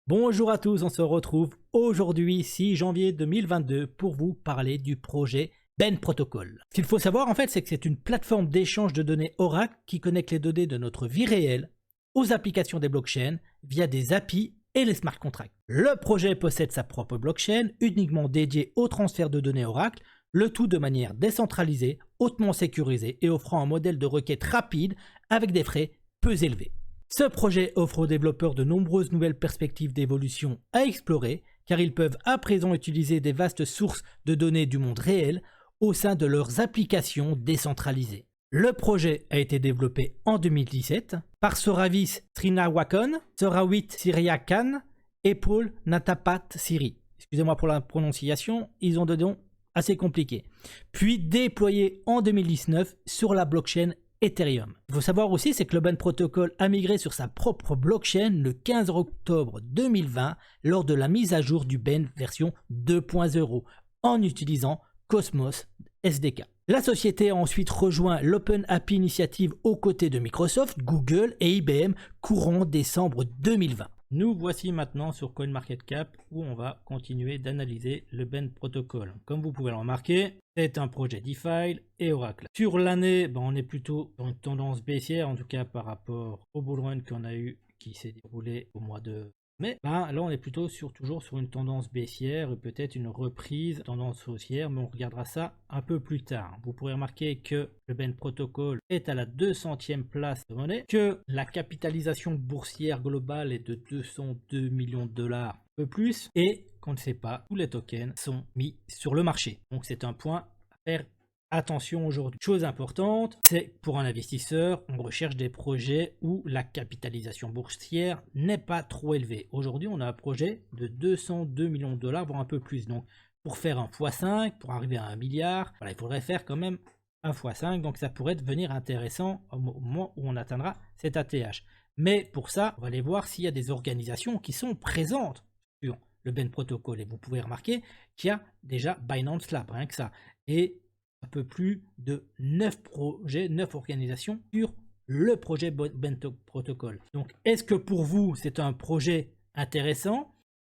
Bonjour à tous, on se retrouve aujourd'hui 6 janvier 2022 pour vous parler du projet Ben Protocol. Ce qu'il faut savoir en fait, c'est que c'est une plateforme d'échange de données Oracle qui connecte les données de notre vie réelle aux applications des blockchains via des API et les smart contracts. Le projet possède sa propre blockchain uniquement dédiée au transfert de données Oracle, le tout de manière décentralisée, hautement sécurisée et offrant un modèle de requête rapide avec des frais peu élevés. Ce projet offre aux développeurs de nombreuses nouvelles perspectives d'évolution à explorer, car ils peuvent à présent utiliser des vastes sources de données du monde réel au sein de leurs applications décentralisées. Le projet a été développé en 2017 par Soravis Srinivasan, Sorawit Siriakan et Paul Natapat Siri. Excusez-moi pour la prononciation, ils ont des noms assez compliqués. Puis déployé en 2019 sur la blockchain Ethereum. Il faut savoir aussi, c'est que le Ben Protocol a migré sur sa propre blockchain le 15 octobre 2020 lors de la mise à jour du Ben version 2.0 en utilisant Cosmos SDK. La société a ensuite rejoint l'Open API Initiative aux côtés de Microsoft, Google et IBM courant décembre 2020. Nous voici maintenant sur CoinMarketCap où on va continuer d'analyser le Ben Protocol. Comme vous pouvez le remarquer, c'est un projet DeFi et Oracle. Sur l'année, on est plutôt dans une tendance baissière, en tout cas par rapport au bull run qu'on a eu qui s'est déroulé au mois de mai. Là, on est plutôt toujours sur une tendance baissière, peut-être une reprise tendance haussière, mais on regardera ça un peu plus tard. Vous pourrez remarquer que le Ben Protocol est à la 200e place de monnaie, que la capitalisation boursière globale est de 202 millions de dollars, un peu plus, et qu'on ne sait pas, tous les tokens sont mis sur le marché. Donc c'est un point à faire attention aujourd'hui. Chose importante, c'est pour un investisseur, on recherche des projets où la capitalisation boursière n'est pas trop élevée. Aujourd'hui, on a un projet de 202 millions de dollars, voire un peu plus. Donc, pour faire un x5, pour arriver à 1 milliard, voilà, il faudrait faire quand même un x5. Donc, ça pourrait devenir intéressant au moment où on atteindra cet ATH. Mais pour ça, on va aller voir s'il y a des organisations qui sont présentes sur le Ben Protocol. Et vous pouvez remarquer qu'il y a déjà Binance Lab, rien que ça. Et un peu plus de 9 projets, 9 organisations sur le projet Ben Protocol. Donc, est-ce que pour vous, c'est un projet intéressant?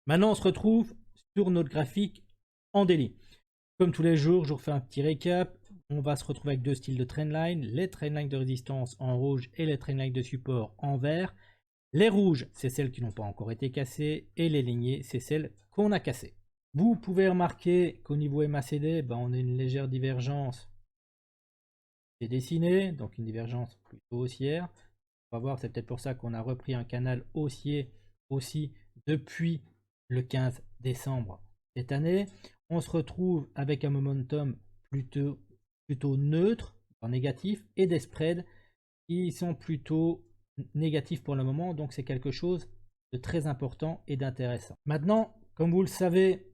Maintenant, on se retrouve sur notre graphique en daily. Comme tous les jours, je vous refais un petit récap. On va se retrouver avec deux styles de trendline. Les trendlines de résistance en rouge et les trendlines de support en vert. Les rouges, c'est celles qui n'ont pas encore été cassées. Et les lignées, c'est celles qu'on a cassées. Vous pouvez remarquer qu'au niveau MACD, on a une légère divergence qui est dessinée, donc une divergence plutôt haussière. On va voir, c'est peut-être pour ça qu'on a repris un canal haussier aussi depuis le 15 décembre cette année. On se retrouve avec un momentum plutôt neutre, en négatif, et des spreads qui sont plutôt négatifs pour le moment, donc c'est quelque chose de très important et d'intéressant. Maintenant, comme vous le savez,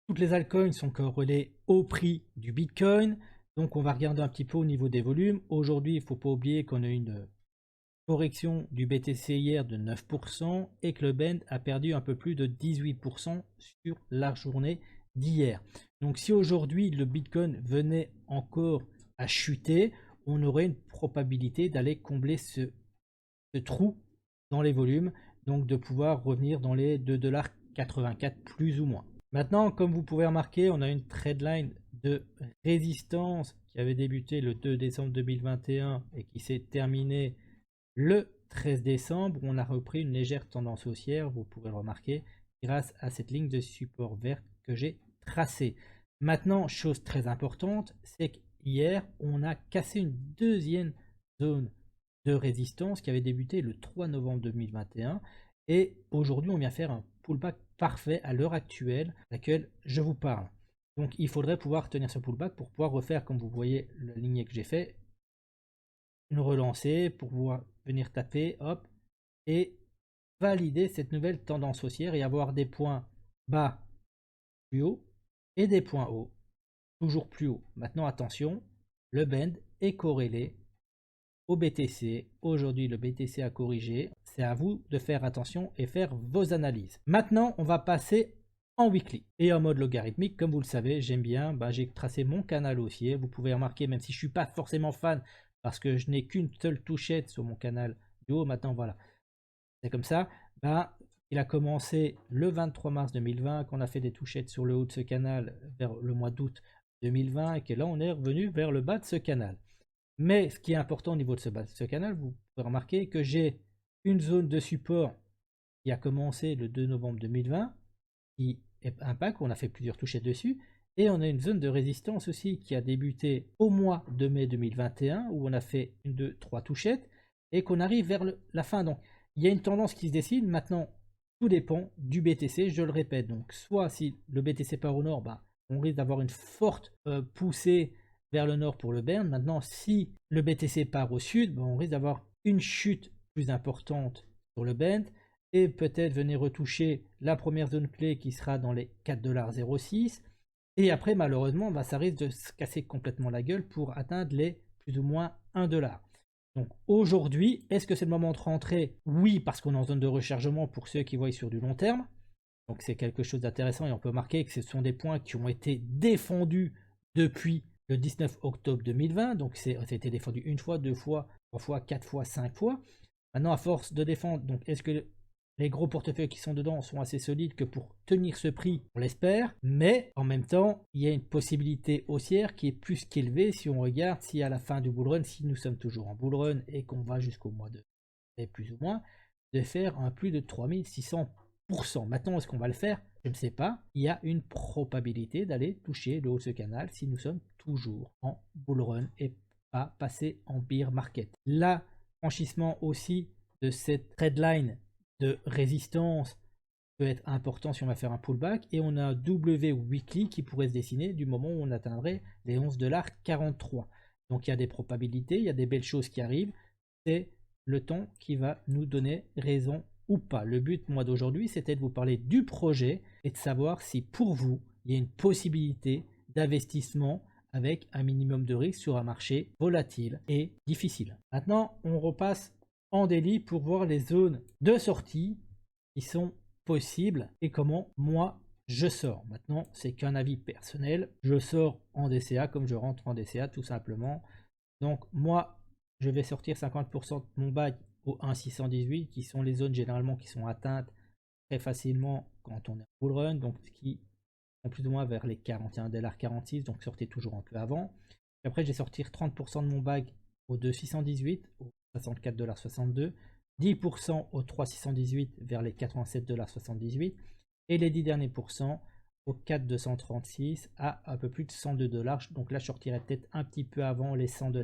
toutes les altcoins sont corrélées au prix du Bitcoin. Donc, on va regarder un petit peu au niveau des volumes. Aujourd'hui, il ne faut pas oublier qu'on a une correction du BTC hier de 9% et que le BEN a perdu un peu plus de 18% sur la journée d'hier. Donc, si aujourd'hui le Bitcoin venait encore à chuter, on aurait une probabilité d'aller combler ce trou dans les volumes. Donc, de pouvoir revenir dans les 2,84$ plus ou moins. Maintenant, comme vous pouvez remarquer, on a une trendline de résistance qui avait débuté le 2 décembre 2021 et qui s'est terminée le 13 décembre. On a repris une légère tendance haussière, vous pouvez le remarquer, grâce à cette ligne de support verte que j'ai tracée. Maintenant, chose très importante, c'est qu'hier, on a cassé une deuxième zone de résistance qui avait débuté le 3 novembre 2021. Et aujourd'hui, on vient faire un pullback parfait à l'heure actuelle, à laquelle je vous parle. Donc, il faudrait pouvoir tenir ce pullback pour pouvoir refaire, comme vous voyez, la lignée que j'ai fait, une relancée pour pouvoir venir taper, hop, et valider cette nouvelle tendance haussière et avoir des points bas plus haut et des points hauts toujours plus haut. Maintenant, attention, le bend est corrélé au BTC. Aujourd'hui, le BTC a corrigé. C'est à vous de faire attention et faire vos analyses. Maintenant, on va passer en weekly et en mode logarithmique. Comme vous le savez, j'aime bien. J'ai tracé mon canal haussier. Vous pouvez remarquer, même si je ne suis pas forcément fan, parce que je n'ai qu'une seule touchette sur mon canal du haut. Maintenant, voilà. C'est comme ça. Il a commencé le 23 mars 2020, qu'on a fait des touchettes sur le haut de ce canal vers le mois d'août 2020 et que là on est revenu vers le bas de ce canal. Mais ce qui est important au niveau de ce canal, vous pouvez remarquer que j'ai une zone de support qui a commencé le 2 novembre 2020, qui est un pack, on a fait plusieurs touchettes dessus, et on a une zone de résistance aussi qui a débuté au mois de mai 2021, où on a fait 1, 2, 3 touchettes, et qu'on arrive vers la fin. Donc il y a une tendance qui se dessine. Maintenant, tout dépend du BTC, je le répète. Donc soit si le BTC part au nord, bah, on risque d'avoir une forte poussée vers le nord pour le Bern. Maintenant, si le BTC part au sud, bah, on risque d'avoir une chute plus importante sur le Bend et peut-être venir retoucher la première zone clé qui sera dans les 4,06 $. Et après, malheureusement, bah, ça risque de se casser complètement la gueule pour atteindre les plus ou moins 1 $. Donc aujourd'hui, est-ce que c'est le moment de rentrer? Oui, parce qu'on est en zone de rechargement pour ceux qui voient sur du long terme. Donc c'est quelque chose d'intéressant et on peut marquer que ce sont des points qui ont été défendus depuis le 19 octobre 2020. Donc ça a été défendu une fois, deux fois, trois fois, quatre fois, cinq fois. Maintenant, à force de défendre, donc est-ce que les gros portefeuilles qui sont dedans sont assez solides que pour tenir ce prix, on l'espère, mais en même temps, il y a une possibilité haussière qui est plus qu'élevée si on regarde si à la fin du bull run, si nous sommes toujours en bull run et qu'on va jusqu'au mois de mai plus ou moins, de faire un plus de 3600%. Maintenant, est-ce qu'on va le faire? Je ne sais pas. Il y a une probabilité d'aller toucher le haut de ce canal si nous sommes toujours en bull run et pas passer en bear market. Là, franchissement aussi de cette trendline de résistance peut être important si on va faire un pullback, et on a un W weekly qui pourrait se dessiner du moment où on atteindrait les 11,43 $. Donc il y a des probabilités, il y a des belles choses qui arrivent, c'est le temps qui va nous donner raison ou pas. Le but moi d'aujourd'hui, c'était de vous parler du projet et de savoir si pour vous il y a une possibilité d'investissement avec un minimum de risque sur un marché volatile et difficile. Maintenant on repasse en daily pour voir les zones de sortie qui sont possibles et comment moi je sors. Maintenant, c'est qu'un avis personnel. Je sors en DCA comme je rentre en DCA tout simplement. Donc moi, je vais sortir 50% de mon bail au 1,618 qui sont les zones généralement qui sont atteintes très facilement quand on est en bull run, donc qui sont plus ou moins vers les 41,46 $, donc sortez toujours un peu avant. Et après, je vais sortir 30% de mon bag au 2,618, au 64,62 $, 10% au 3,618 vers les 87,78 $ et les 10 derniers pourcents au 4,236 à un peu plus de 102 $. Donc là, je sortirai peut-être un petit peu avant les 100 $,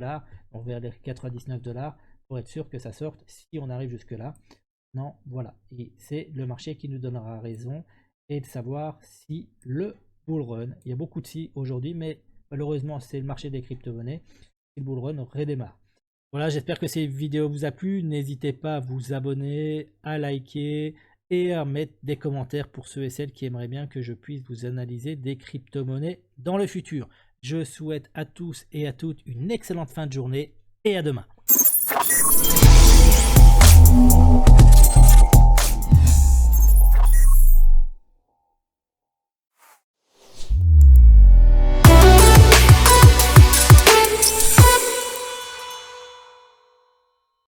donc vers les 99 $ pour être sûr que ça sorte si on arrive jusque là. Non, voilà. Et c'est le marché qui nous donnera raison et de savoir si le bull run, il y a beaucoup de si aujourd'hui, mais malheureusement, c'est le marché des crypto-monnaies, si le bull run redémarre. Voilà, j'espère que cette vidéo vous a plu. N'hésitez pas à vous abonner, à liker et à mettre des commentaires pour ceux et celles qui aimeraient bien que je puisse vous analyser des crypto-monnaies dans le futur. Je souhaite à tous et à toutes une excellente fin de journée et à demain.